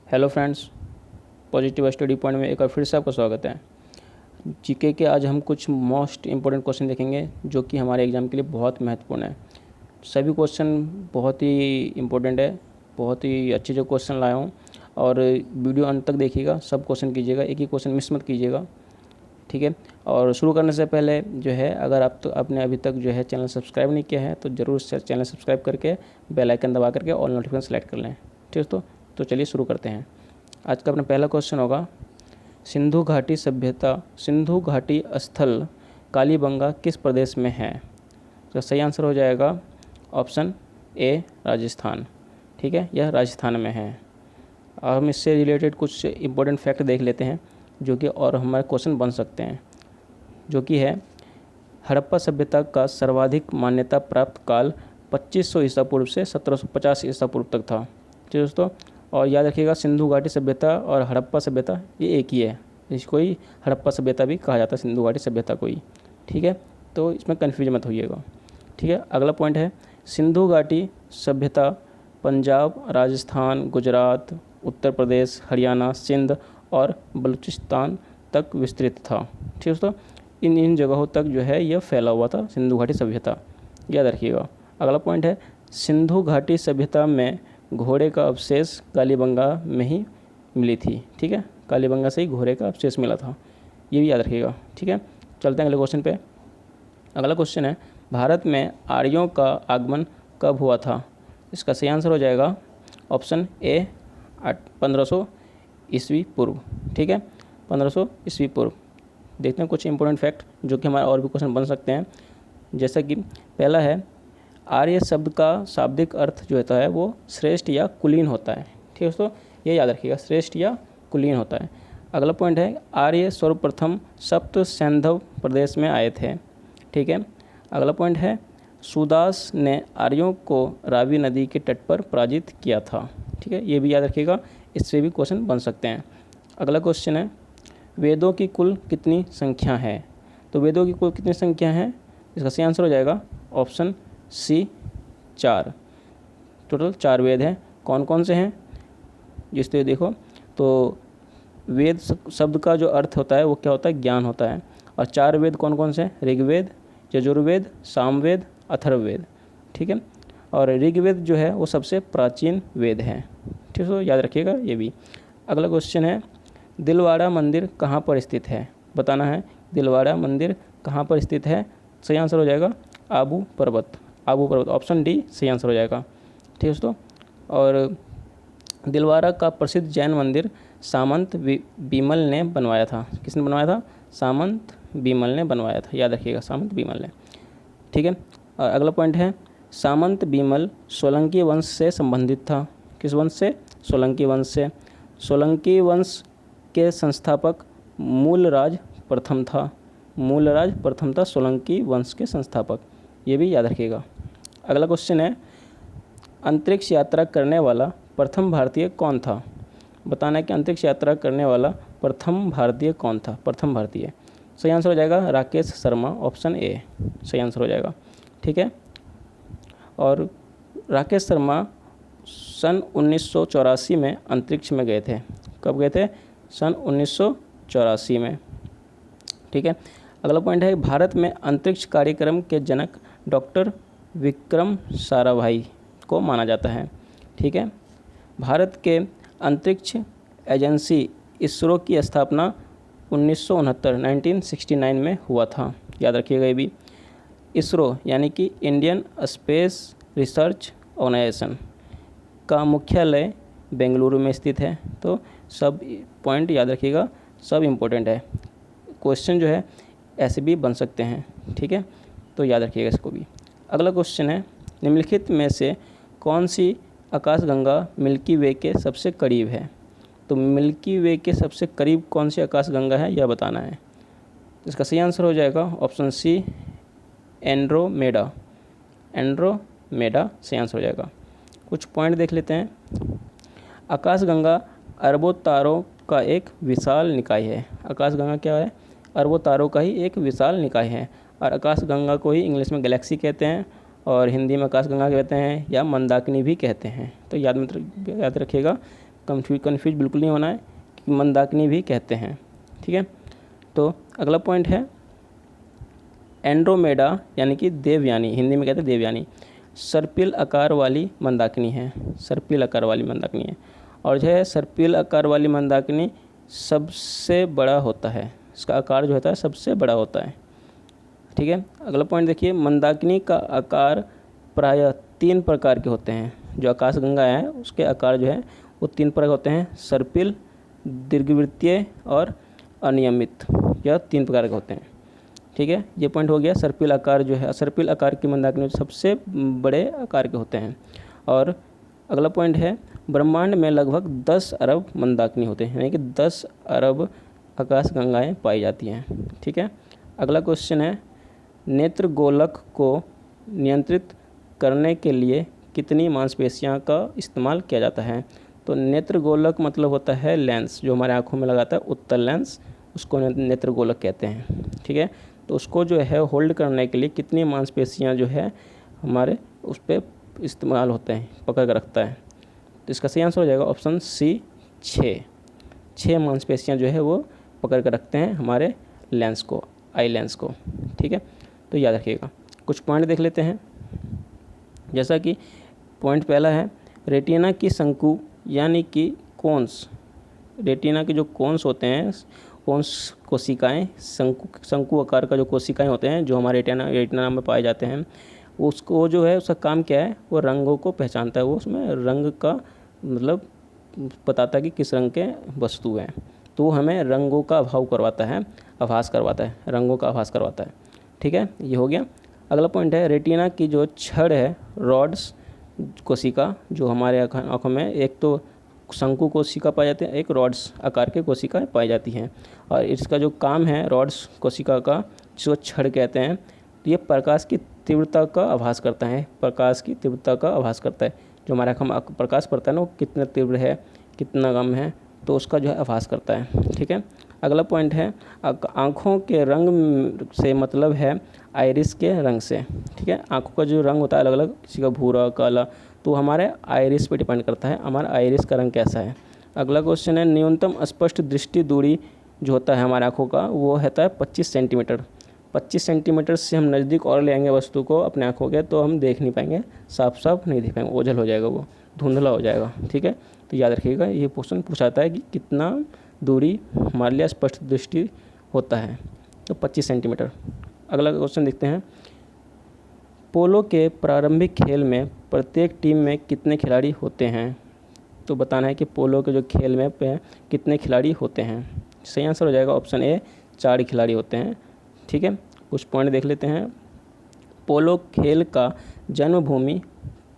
Hello friends, positive study point में एक बार फिर से आपका स्वागत है। जीके के आज हम कुछ मोस्ट इम्पोर्टेंट क्वेश्चन देखेंगे जो कि हमारे एग्ज़ाम के लिए बहुत महत्वपूर्ण है। सभी क्वेश्चन बहुत ही इम्पोर्टेंट है, बहुत ही अच्छे जो क्वेश्चन लाया हूँ और वीडियो अंत तक देखिएगा, सब क्वेश्चन कीजिएगा, एक ही क्वेश्चन मिस मत कीजिएगा, ठीक है। और शुरू करने से पहले जो है, अगर आपने अभी तक जो है चैनल सब्सक्राइब नहीं किया है तो ज़रूर चैनल सब्सक्राइब करके बेल आइकन दबा करके ऑल नोटिफिकेशन सेलेक्ट कर लें, ठीक है। तो चलिए शुरू करते हैं। आज का अपना पहला क्वेश्चन होगा, सिंधु घाटी सभ्यता, सिंधु घाटी स्थल कालीबंगा किस प्रदेश में है? तो सही आंसर हो जाएगा ऑप्शन ए राजस्थान, ठीक है, यह राजस्थान में है। और हम इससे रिलेटेड कुछ इम्पोर्टेंट फैक्ट देख लेते हैं जो कि और हमारे क्वेश्चन बन सकते हैं, जो कि है हड़प्पा सभ्यता का सर्वाधिक मान्यता प्राप्त काल 2500 ईसा पूर्व से 1750 ईसा पूर्व तक था, ठीक है दोस्तों। और याद रखिएगा, सिंधु घाटी सभ्यता और हड़प्पा सभ्यता ये एक ही है, इसको ही हड़प्पा सभ्यता भी कहा जाता है, सिंधु घाटी सभ्यता को ही, ठीक है। तो इसमें कन्फ्यूज मत होइएगा, ठीक है। अगला पॉइंट है, सिंधु घाटी सभ्यता पंजाब, राजस्थान, गुजरात, उत्तर प्रदेश, हरियाणा, सिंध और बलूचिस्तान तक विस्तृत था, ठीक है दोस्तों। इन जगहों तक जो है यह फैला हुआ था सिंधु घाटी सभ्यता, याद रखिएगा। अगला पॉइंट है, सिंधु घाटी सभ्यता में घोड़े का अवशेष कालीबंगा में ही मिली थी, ठीक है, कालीबंगा से ही घोड़े का अवशेष मिला था, ये भी याद रखिएगा, ठीक है। चलते हैं अगले क्वेश्चन पे। अगला क्वेश्चन है, भारत में आर्यों का आगमन कब हुआ था? इसका सही आंसर हो जाएगा ऑप्शन ए 1500 ईस्वी पूर्व, ठीक है, 1500 ईस्वी पूर्व। देखते हैं कुछ इंपॉर्टेंट फैक्ट जो कि हमारे और भी क्वेश्चन बन सकते हैं। जैसा कि पहला है, आर्य शब्द का शाब्दिक अर्थ जो होता है वो श्रेष्ठ या कुलीन होता है, ठीक है दोस्तों, ये याद रखिएगा, श्रेष्ठ या कुलीन होता है। अगला पॉइंट है, आर्य सर्वप्रथम सप्त सैंधव प्रदेश में आए थे, ठीक है। अगला पॉइंट है, सुदास ने आर्यों को रावी नदी के तट पर पराजित किया था, ठीक है, ये भी याद रखिएगा, इससे भी क्वेश्चन बन सकते हैं। अगला क्वेश्चन है, वेदों की कुल कितनी संख्या है? तो वेदों की कुल कितनी संख्या है? इसका सही आंसर हो जाएगा ऑप्शन सी 4। टोटल 4 वेद हैं। कौन कौन से हैं? जिससे देखो तो वेद शब्द का जो अर्थ होता है वो क्या होता है? ज्ञान होता है। और 4 वेद कौन कौन से हैं? ऋग्वेद, यजुर्वेद, सामवेद, अथर्ववेद, ठीक है। और ऋग्वेद जो है वो सबसे प्राचीन वेद है, ठीक है, याद रखिएगा ये भी। अगला क्वेश्चन है, दिलवाड़ा मंदिर कहाँ पर स्थित है? बताना है, दिलवाड़ा मंदिर कहाँ पर स्थित है? सही आंसर हो जाएगा आबू पर्वत, आबू पर्वत, ऑप्शन डी सही आंसर हो जाएगा, ठीक है दोस्तों। और दिलवाड़ा का प्रसिद्ध जैन मंदिर सामंत बीमल ने बनवाया था। किसने बनवाया था? सामंत बीमल ने बनवाया था, याद रखिएगा, सामंत बीमल ने, ठीक है। और अगला पॉइंट है, सामंत बीमल सोलंकी वंश से संबंधित था। किस वंश से? सोलंकी वंश से। सोलंकी वंश के संस्थापक मूलराज प्रथम था, मूलराज प्रथम था सोलंकी वंश के संस्थापक, ये भी याद रखिएगा। अगला क्वेश्चन है, अंतरिक्ष यात्रा करने वाला प्रथम भारतीय कौन था? बताना है कि अंतरिक्ष यात्रा करने वाला प्रथम भारतीय कौन था? प्रथम भारतीय, सही आंसर हो जाएगा राकेश शर्मा, ऑप्शन ए सही आंसर हो जाएगा, ठीक है। और राकेश शर्मा सन 1984 में अंतरिक्ष में गए थे। कब गए थे? सन 1984 में, ठीक है। अगला पॉइंट है, भारत में अंतरिक्ष कार्यक्रम के जनक डॉक्टर विक्रम साराभाई को माना जाता है, ठीक है। भारत के अंतरिक्ष एजेंसी इसरो की स्थापना 1969 में हुआ था, याद रखिएगा ये भी। इसरो यानी कि इंडियन स्पेस रिसर्च ऑर्गेनाइजेशन का मुख्यालय बेंगलुरु में स्थित है। तो सब पॉइंट याद रखिएगा, सब इम्पोर्टेंट है। क्वेश्चन जो है ऐसे भी बन सकते हैं, ठीक है, तो याद रखिएगा इसको भी। अगला क्वेश्चन है, निम्नलिखित में से कौन सी आकाशगंगा मिल्की वे के सबसे करीब है? तो मिल्की वे के सबसे करीब कौन सी आकाशगंगा है यह बताना है। इसका सही आंसर हो जाएगा ऑप्शन सी एंड्रोमेडा, एंड्रोमेडा सही आंसर हो जाएगा। कुछ पॉइंट देख लेते हैं। आकाशगंगा अरबों तारों का एक विशाल निकाय है। आकाशगंगा क्या है? अरबों तारों का ही एक विशाल निकाय है। और आकाशगंगा को ही इंग्लिश में गैलेक्सी कहते हैं और हिंदी में आकाशगंगा कहते हैं या मंदाकिनी भी कहते हैं। तो याद रखिएगा, कन्फ्यूज बिल्कुल नहीं होना है कि मंदाकिनी भी कहते हैं। ठीक है, तो अगला पॉइंट है एंड्रोमेडा यानी कि देवयानी, हिंदी में कहते हैं देवयानी, सर्पिल आकार वाली मंदाकिनी है, सर्पिल आकार वाली मंदाकिनी है। और जो है सर्पिल आकार वाली मंदाकिनी सबसे बड़ा होता है, इसका आकार जो होता है सबसे बड़ा होता है। ठीक है, अगला पॉइंट देखिए, मंदाकिनी का आकार प्रायः 3 प्रकार के होते हैं। जो आकाशगंगा है उसके आकार जो है वो 3 प्रकार होते हैं, सर्पिल, दीर्घवृत्तीय और अनियमित, यह 3 प्रकार के होते हैं। ठीक है, ये पॉइंट हो गया। सर्पिल आकार जो है, सर्पिल आकार की मंदाकिनी सबसे बड़े आकार के होते हैं। और अगला पॉइंट है ब्रह्मांड में लगभग 10 अरब मंदाकिनी होते हैं, यानी कि 10 अरब आकाशगंगाएँ पाई जाती हैं। ठीक है, अगला क्वेश्चन है नेत्र गोलक को नियंत्रित करने के लिए कितनी मांसपेशियां का इस्तेमाल किया जाता है। तो नेत्र गोलक मतलब होता है लेंस, जो हमारे आँखों में लगाता है उत्तल लेंस, उसको नेत्र गोलक कहते हैं। ठीक है, तो उसको जो है होल्ड करने के लिए कितनी मांसपेशियां जो है हमारे उस पर इस्तेमाल होते हैं, पकड़ कर रखता है। तो इसका सही आंसर हो जाएगा ऑप्शन सी 6 मांसपेशियां जो है वो पकड़ कर रखते हैं हमारे लेंस को, आई लेंस को। ठीक है, तो याद रखिएगा। कुछ पॉइंट देख लेते हैं, जैसा कि पॉइंट पहला है रेटिना की शंकु यानी कि कोन्स, रेटिना के जो कोन्स होते हैं, कोन्स कोशिकाएं, शंकु आकार का जो कोशिकाएं होते हैं जो हमारे रेटिना में पाए जाते हैं, उसको जो है उसका काम क्या है, वो रंगों को पहचानता है, वो उसमें रंग का मतलब बताता है कि किस रंग के वस्तु हैं, तो वो हमें रंगों का अभाव करवाता है, आभास करवाता है, रंगों का आभास करवाता है। ठीक है, ये हो गया। अगला पॉइंट है रेटिना की जो छड़ है, रॉड्स कोशिका जो हमारे आँखों में, एक तो शंकु कोशिका पाई जाती है, एक रॉड्स आकार के कोशिका पाई जाती हैं। और इसका जो काम है रॉड्स कोशिका का, जो छड़ कहते हैं, तो ये प्रकाश की तीव्रता का आभास करता है, प्रकाश की तीव्रता का आभास करता है। जो हमारे आँख में प्रकाश पड़ता है ना, वो कितना तीव्र है, कितना कम है, तो उसका जो है आभास करता है। ठीक है, अगला पॉइंट है आँखों के रंग से मतलब है आइरिस के रंग से। ठीक है, आँखों का जो रंग होता है अलग अलग, किसी का भूरा, काला, तो हमारे आइरिस पे डिपेंड करता है हमारा आइरिस का रंग कैसा है। अगला क्वेश्चन है न्यूनतम स्पष्ट दृष्टि दूरी जो होता है हमारे आँखों का, वो होता है 25 सेंटीमीटर। 25 सेंटीमीटर से हम नज़दीक और ले आएंगे वस्तु को अपने आँखों के, तो हम देख नहीं पाएंगे, साफ साफ नहीं देख पाएंगे, ओझल हो जाएगा, वो धुंधला हो जाएगा। ठीक है, तो याद रखिएगा, ये क्वेश्चन पूछाता है कि कितना दूरी हमारे लिए स्पष्ट दृष्टि होता है, तो 25 सेंटीमीटर। अगला क्वेश्चन देखते हैं पोलो के प्रारंभिक खेल में प्रत्येक टीम में कितने खिलाड़ी होते हैं। तो बताना है कि पोलो के जो खेल में पे कितने खिलाड़ी होते हैं। सही आंसर हो जाएगा ऑप्शन ए 4 खिलाड़ी होते हैं। ठीक है, कुछ पॉइंट देख लेते हैं। पोलो खेल का जन्मभूमि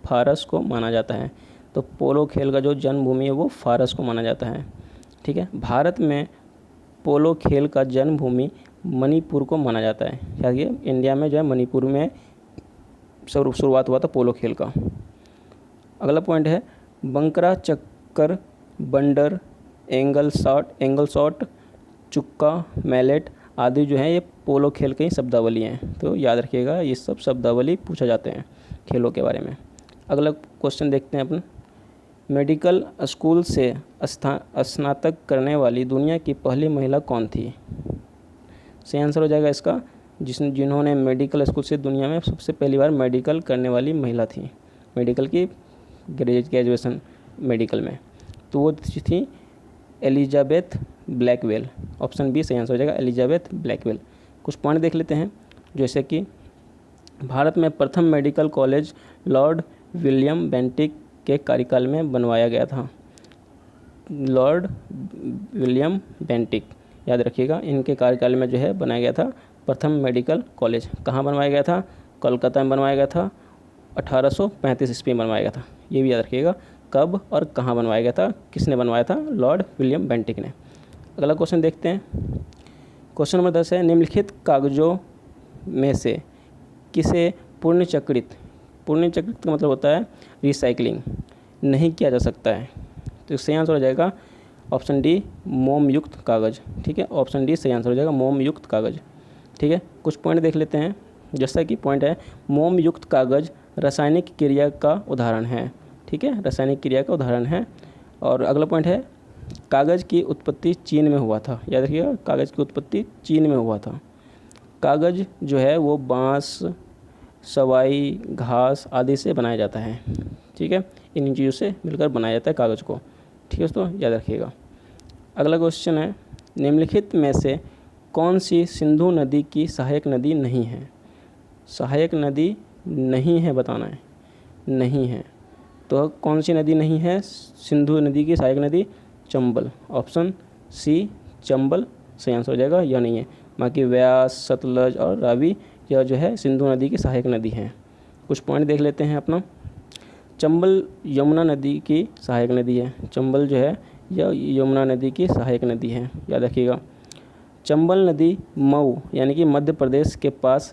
फारस को माना जाता है। तो पोलो खेल का जो जन्मभूमि है वो फारस को माना जाता है। ठीक है, भारत में पोलो खेल का जन्मभूमि मणिपुर को माना जाता है। क्या ये इंडिया में जो है मणिपुर में शुरुआत हुआ था पोलो खेल का। अगला पॉइंट है बंकरा, चक्कर, बंडर, एंगल शॉट, चुक्का, मैलेट आदि जो है ये पोलो खेल के ही शब्दावली हैं। तो याद रखिएगा, ये सब शब्दावली पूछा जाते हैं खेलों के बारे में। अगला क्वेश्चन देखते हैं अपन। मेडिकल स्कूल से स्नातक करने वाली दुनिया की पहली महिला कौन थी। सही आंसर हो जाएगा इसका जिन्होंने मेडिकल स्कूल से दुनिया में सबसे पहली बार मेडिकल करने वाली महिला थी, मेडिकल की ग्रेजुएशन मेडिकल में, तो वो थी एलिजाबेथ ब्लैकवेल। ऑप्शन बी सही आंसर हो जाएगा, एलिजाबेथ ब्लैकवेल। कुछ पॉइंट देख लेते हैं, जैसे कि भारत में प्रथम medical college Lord William Bentinck के कार्यकाल में बनवाया गया था। लॉर्ड विलियम बेंटिक, याद रखिएगा, इनके कार्यकाल में जो है बनाया गया था प्रथम मेडिकल कॉलेज। कहाँ बनवाया गया था, कोलकाता में बनवाया गया था, 1835 ईस्वी में बनवाया गया था। ये भी याद रखिएगा कब और कहाँ बनवाया गया था, किसने बनवाया था, लॉर्ड विलियम बेंटिक ने। अगला क्वेश्चन देखते हैं। क्वेश्चन नंबर 10 है निम्नलिखित कागजों में से किसे पुनर्चक्रित का मतलब होता है रिसाइकलिंग नहीं किया जा सकता है। तो सही आंसर हो जाएगा ऑप्शन डी मोम युक्त कागज़। ठीक है, ऑप्शन डी सही आंसर हो जाएगा मोम युक्त कागज़। ठीक है, कुछ पॉइंट देख लेते हैं, जैसा कि पॉइंट है मोम युक्त कागज़ रासायनिक क्रिया का उदाहरण है। ठीक है, रासायनिक क्रिया का उदाहरण है। और अगला पॉइंट है कागज़ की उत्पत्ति चीन में हुआ था। याद रखिएगा, कागज़ की उत्पत्ति चीन में हुआ था। कागज़ जो है वो बाँस, सवाई, घास आदि से बनाया जाता है। ठीक है, इन चीज़ों से मिलकर बनाया जाता है कागज़ को। ठीक है दोस्तों, याद रखिएगा। अगला क्वेश्चन है निम्नलिखित में से कौन सी सिंधु नदी की सहायक नदी नहीं है? सहायक नदी नहीं है बताना है, नहीं है। तो कौन सी नदी नहीं है सिंधु नदी की सहायक नदी? चंबल। ऑप्शन सी चंबल सही आंसर हो जाएगा, यह नहीं है। बाकी व्यास, सतलज और रावी यह जो है सिंधु नदी की सहायक नदी हैं। कुछ पॉइंट देख लेते हैं अपना। चंबल यमुना नदी की सहायक नदी है। चंबल जो है यह यमुना नदी की सहायक नदी है, याद रखिएगा। चंबल नदी मऊ यानी कि मध्य प्रदेश के पास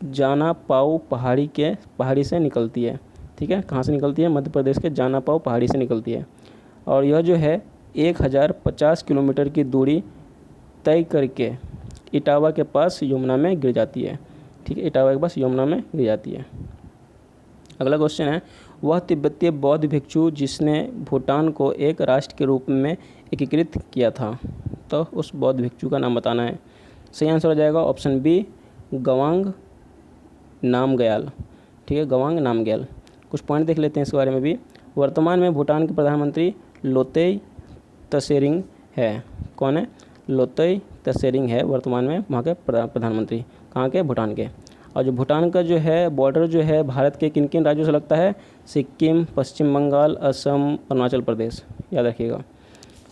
जाना पाऊ पहाड़ी से निकलती है। ठीक है, कहाँ से निकलती है? मध्य प्रदेश के जाना पाऊ पहाड़ी से निकलती है। और यह जो है 1050 किलोमीटर की दूरी तय करके इटावा के पास यमुना में गिर जाती है। ठीक है, इटावा के पास यमुना में गिर जाती है। अगला क्वेश्चन है वह तिब्बतीय बौद्ध भिक्षु जिसने भूटान को एक राष्ट्र के रूप में एकीकृत किया था, तो उस बौद्ध भिक्षु का नाम बताना है। सही आंसर हो जाएगा ऑप्शन बी गवांग नामग्याल। ठीक है, गवांग नामग्याल। कुछ पॉइंट देख लेते हैं इस बारे में भी। वर्तमान में भूटान के प्रधानमंत्री लोतेय तसेरिंग है। कौन है? लोतेय तसेरिंग है वर्तमान में वहाँ के प्रधानमंत्री। कहाँ के? भूटान के। और जो भूटान का जो है बॉर्डर जो है भारत के किन किन राज्यों से लगता है? सिक्किम, पश्चिम बंगाल, असम, अरुणाचल प्रदेश, याद रखिएगा।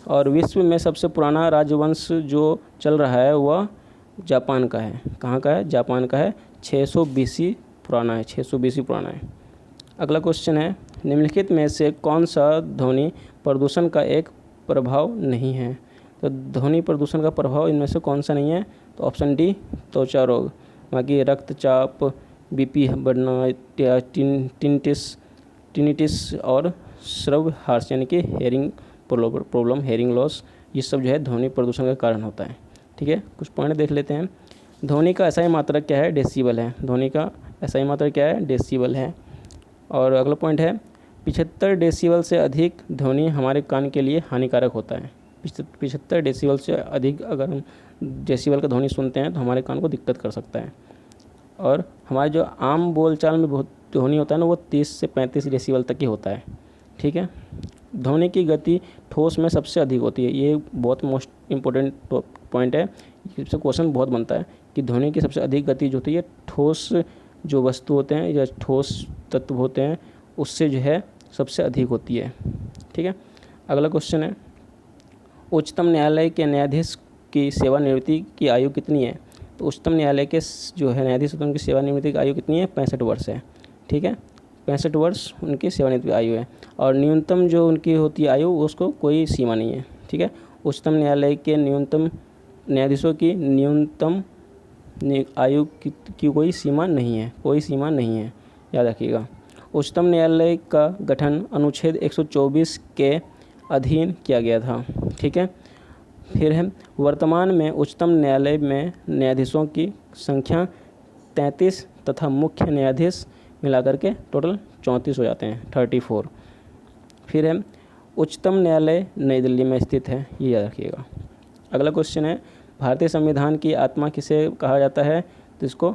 और विश्व में सबसे पुराना राजवंश जो चल रहा है वह जापान का है। कहाँ का है? जापान का है। 600 BC पुराना है, 600 BC पुराना है। अगला क्वेश्चन है निम्नलिखित में से कौन सा ध्वनि प्रदूषण का एक प्रभाव नहीं है? तो ध्वनि प्रदूषण का प्रभाव इनमें से कौन सा नहीं है? तो ऑप्शन डी त्वचा रोग, बाकी रक्तचाप, बीपी बढ़ना, टिनिटिस और श्रव्य हार्स यानी कि हेयरिंग प्रॉब्लम, हेयरिंग लॉस, ये सब जो है ध्वनि प्रदूषण का कारण होता है। ठीक है, कुछ पॉइंट देख लेते हैं। ध्वनि का एसआई मात्रक क्या है? डेसिबल है। ध्वनि का एसआई मात्रक क्या है? डेसिबल है। और अगला पॉइंट है 75 डेसिबल से अधिक ध्वनि हमारे कान के लिए हानिकारक होता है। 75 डेसिबल से अधिक अगर हम डेसिबल का ध्वनि सुनते हैं तो हमारे कान को दिक्कत कर सकता है। और हमारे जो आम बोलचाल में बहुत ध्वनि होता है ना वो 30 से 35 डेसिबल तक ही होता है। ठीक है, ध्वनि की गति ठोस में सबसे अधिक होती है। ये बहुत मोस्ट इम्पोर्टेंट पॉइंट है, इससे क्वेश्चन बहुत बनता है कि ध्वनि की सबसे अधिक गति जो होती है ठोस जो वस्तु होते हैं या ठोस तत्व होते हैं उससे जो है सबसे अधिक होती है। ठीक है, अगला क्वेश्चन है उच्चतम न्यायालय के न्यायाधीश की सेवानिवृत्ति की आयु कितनी है? तो उच्चतम न्यायालय के जो है न्यायाधीश होते हैं उनकी सेवानिवृत्ति की आयु कितनी है? 65 वर्ष है। ठीक है, 65 वर्ष उनकी सेवानिवृत्ति आयु है। और न्यूनतम जो उनकी होती है आयु उसको कोई सीमा नहीं है। ठीक है, उच्चतम न्यायालय के न्यूनतम न्यायाधीशों की न्यूनतम आयु की कोई सीमा नहीं है, कोई सीमा नहीं है, याद रखिएगा। उच्चतम न्यायालय का गठन अनुच्छेद 124 के अधीन किया गया था। ठीक है, फिर है वर्तमान में उच्चतम न्यायालय में न्यायाधीशों की संख्या 33 तथा मुख्य न्यायाधीश मिलाकर के टोटल 34 हो जाते हैं, 34। फिर है उच्चतम न्यायालय नई दिल्ली में स्थित है, ये याद रखिएगा। अगला क्वेश्चन है भारतीय संविधान की आत्मा किसे कहा जाता है? तो इसको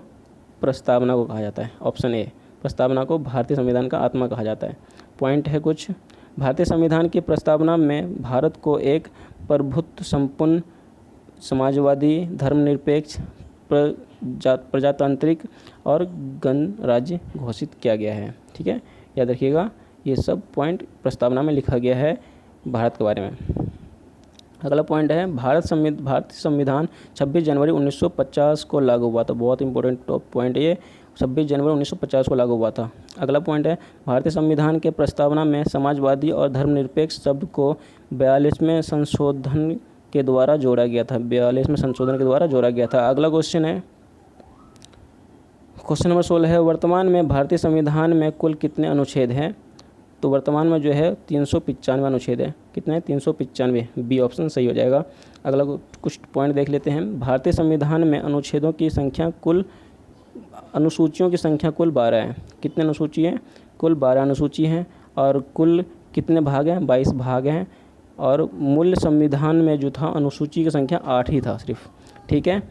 प्रस्तावना को कहा जाता है। ऑप्शन ए, प्रस्तावना को भारतीय संविधान का आत्मा कहा जाता है। पॉइंट है कुछ, भारतीय संविधान की प्रस्तावना में भारत को एक प्रभुत्व संपन्न, समाजवादी, धर्मनिरपेक्ष, प्रजातांत्रिक और गणराज्य घोषित किया गया है। ठीक है, याद रखिएगा, ये सब पॉइंट प्रस्तावना में लिखा गया है भारत के बारे में। अगला पॉइंट है भारतीय संविधान 26 जनवरी 1950 को लागू हुआ था। बहुत इंपॉर्टेंट टॉप पॉइंट ये, 26 जनवरी 1950 को लागू हुआ था। अगला पॉइंट है भारतीय संविधान के प्रस्तावना में समाजवादी और धर्मनिरपेक्ष शब्द को 42वें संशोधन के द्वारा जोड़ा गया था। 42वें संशोधन के द्वारा जोड़ा गया था। अगला क्वेश्चन है क्वेश्चन नंबर 16 है वर्तमान में भारतीय संविधान में कुल कितने अनुच्छेद हैं? तो वर्तमान में जो है 395 अनुच्छेद है। कितने? 395। बी ऑप्शन सही हो जाएगा। अगला कुछ पॉइंट देख लेते हैं। भारतीय संविधान में अनुच्छेदों की संख्या अनुसूचियों की संख्या कुल 12 है। कितने अनुसूची हैं? कुल 12 अनुसूची हैं। और कुल कितने भाग हैं? 22 भाग हैं। और मूल संविधान में जो था अनुसूची की संख्या 8 ही था सिर्फ। ठीक है,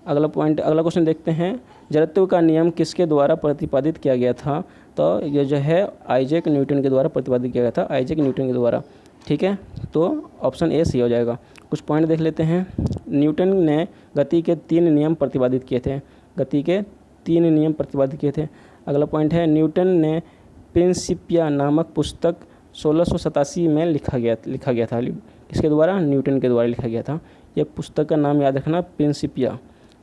अगला क्वेश्चन देखते हैं। जड़त्व का नियम किसके द्वारा प्रतिपादित किया गया था? तो ये जो है आइजैक न्यूटन के द्वारा प्रतिपादित किया गया था, आइजैक न्यूटन के द्वारा। ठीक है, तो ऑप्शन ए सही हो जाएगा। कुछ पॉइंट देख लेते हैं। न्यूटन ने गति के 3 नियम प्रतिपादित किए थे, गति के 3 नियम प्रतिपादित किए थे। अगला पॉइंट है न्यूटन ने प्रिंसिपिया नामक पुस्तक 1687 में लिखा गया था। किसके द्वारा? न्यूटन के द्वारा लिखा गया था। यह पुस्तक का नाम याद रखना, प्रिंसिपिया।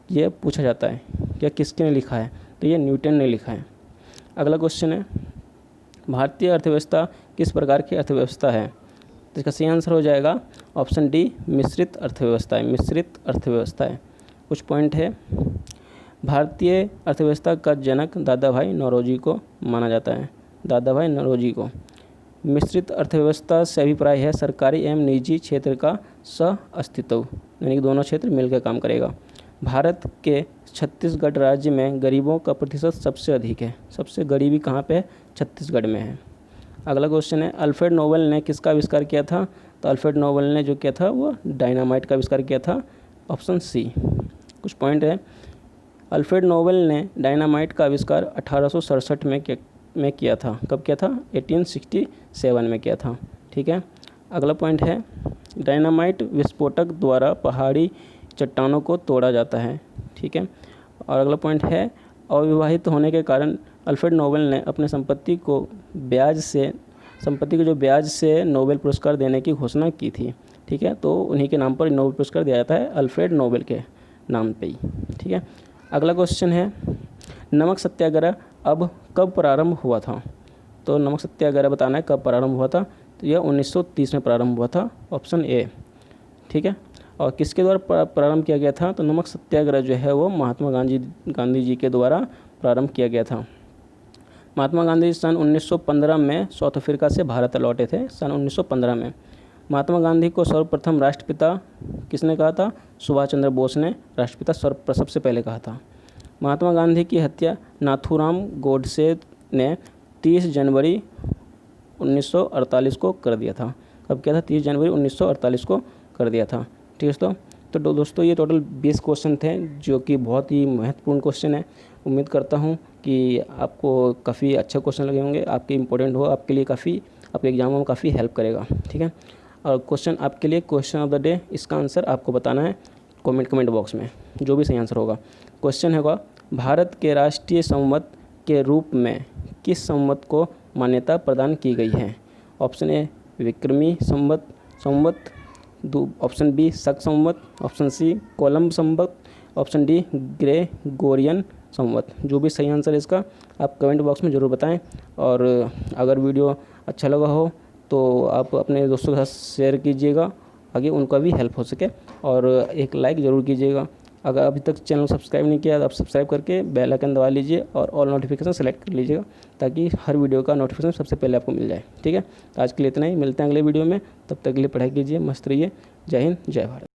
ये पूछा जाता है क्या किसके ने लिखा है, तो ये न्यूटन ने लिखा है। अगला क्वेश्चन है भारतीय अर्थव्यवस्था किस प्रकार की अर्थव्यवस्था है? तो इसका सही आंसर हो जाएगा ऑप्शन डी, मिश्रित अर्थव्यवस्था है, मिश्रित अर्थव्यवस्था है। कुछ पॉइंट है। भारतीय अर्थव्यवस्था का जनक दादा भाई नौरोजी को माना जाता है, दादा भाई नौरोजी को। मिश्रित अर्थव्यवस्था से अभिप्राय है सरकारी एवं निजी क्षेत्र का सह अस्तित्व, यानी कि दोनों क्षेत्र मिलकर काम करेगा। भारत के छत्तीसगढ़ राज्य में गरीबों का प्रतिशत सबसे अधिक है। सबसे गरीबी कहाँ पे है? छत्तीसगढ़ में है। अगला क्वेश्चन है अल्फ्रेड नोबेल ने किसका आविष्कार किया था? तो अल्फ्रेड नोबेल ने जो किया था वो डायनामाइट का आविष्कार किया था, ऑप्शन सी। कुछ पॉइंट है। अल्फ्रेड नोबेल ने डायनामाइट का आविष्कार 1867 में किया था। कब किया था? 1867 में किया था। ठीक है, अगला पॉइंट है डायनामाइट विस्फोटक द्वारा पहाड़ी चट्टानों को तोड़ा जाता है। ठीक है, और अगला पॉइंट है अविवाहित होने के कारण अल्फ्रेड नोबेल ने अपने संपत्ति को जो ब्याज से नोबेल पुरस्कार देने की घोषणा की थी। ठीक है, तो उन्हीं के नाम पर नोबेल पुरस्कार दिया जाता है, अल्फ्रेड नोबेल के नाम पे ही। ठीक है, अगला क्वेश्चन है नमक सत्याग्रह अब कब प्रारंभ हुआ था? तो नमक सत्याग्रह बताना है कब प्रारंभ हुआ था, तो यह 1930 में प्रारंभ हुआ था, ऑप्शन ए। ठीक है, और किसके द्वारा प्रारंभ किया गया था? तो नमक सत्याग्रह जो है वो महात्मा गांधी जी के द्वारा प्रारंभ किया गया था। महात्मा गांधी सन 1915 में साउथ अफ्रीका से भारत लौटे थे, सन 1915 में। महात्मा गांधी को सर्वप्रथम राष्ट्रपिता किसने कहा था? सुभाष चंद्र बोस ने राष्ट्रपिता सबसे पहले कहा था। महात्मा गांधी की हत्या नाथूराम गोडसे ने 30 जनवरी 1948 को कर दिया था। कब किया था? 30 जनवरी 1948 को कर दिया था। ठीक है दोस्तों ये टोटल 20 क्वेश्चन थे जो कि बहुत ही महत्वपूर्ण क्वेश्चन है। उम्मीद करता हूँ कि आपको काफ़ी अच्छा क्वेश्चन लगे होंगे, आपके इम्पोर्टेंट हो, आपके लिए काफ़ी आपके एग्जामों में काफ़ी हेल्प करेगा। ठीक है, और क्वेश्चन आपके लिए क्वेश्चन ऑफ द डे, इसका आंसर आपको बताना है कमेंट बॉक्स में, जो भी सही आंसर होगा। क्वेश्चन होगा भारत के राष्ट्रीय संवत के रूप में किस संवत को मान्यता प्रदान की गई है? ऑप्शन ए विक्रमी संवत, ऑप्शन बी शक संवत, ऑप्शन सी कोलंब संवत, ऑप्शन डी ग्रेगोरियन संवत। जो भी सही आंसर है इसका आप कमेंट बॉक्स में ज़रूर बताएं। और अगर वीडियो अच्छा लगा हो तो आप अपने दोस्तों के साथ शेयर कीजिएगा, आगे उनका भी हेल्प हो सके, और एक लाइक ज़रूर कीजिएगा। अगर अभी तक चैनल सब्सक्राइब नहीं किया तो आप सब्सक्राइब करके बेल आइकन दबा लीजिए और ऑल नोटिफिकेशन सेलेक्ट कर लीजिएगा, ताकि हर वीडियो का नोटिफिकेशन सबसे पहले आपको मिल जाए। ठीक है, तो आज के लिए इतना ही, मिलते हैं अगले वीडियो में। तब तक के लिए पढ़ाई कीजिए, मस्त रहिए। जय हिंद, जय भारत।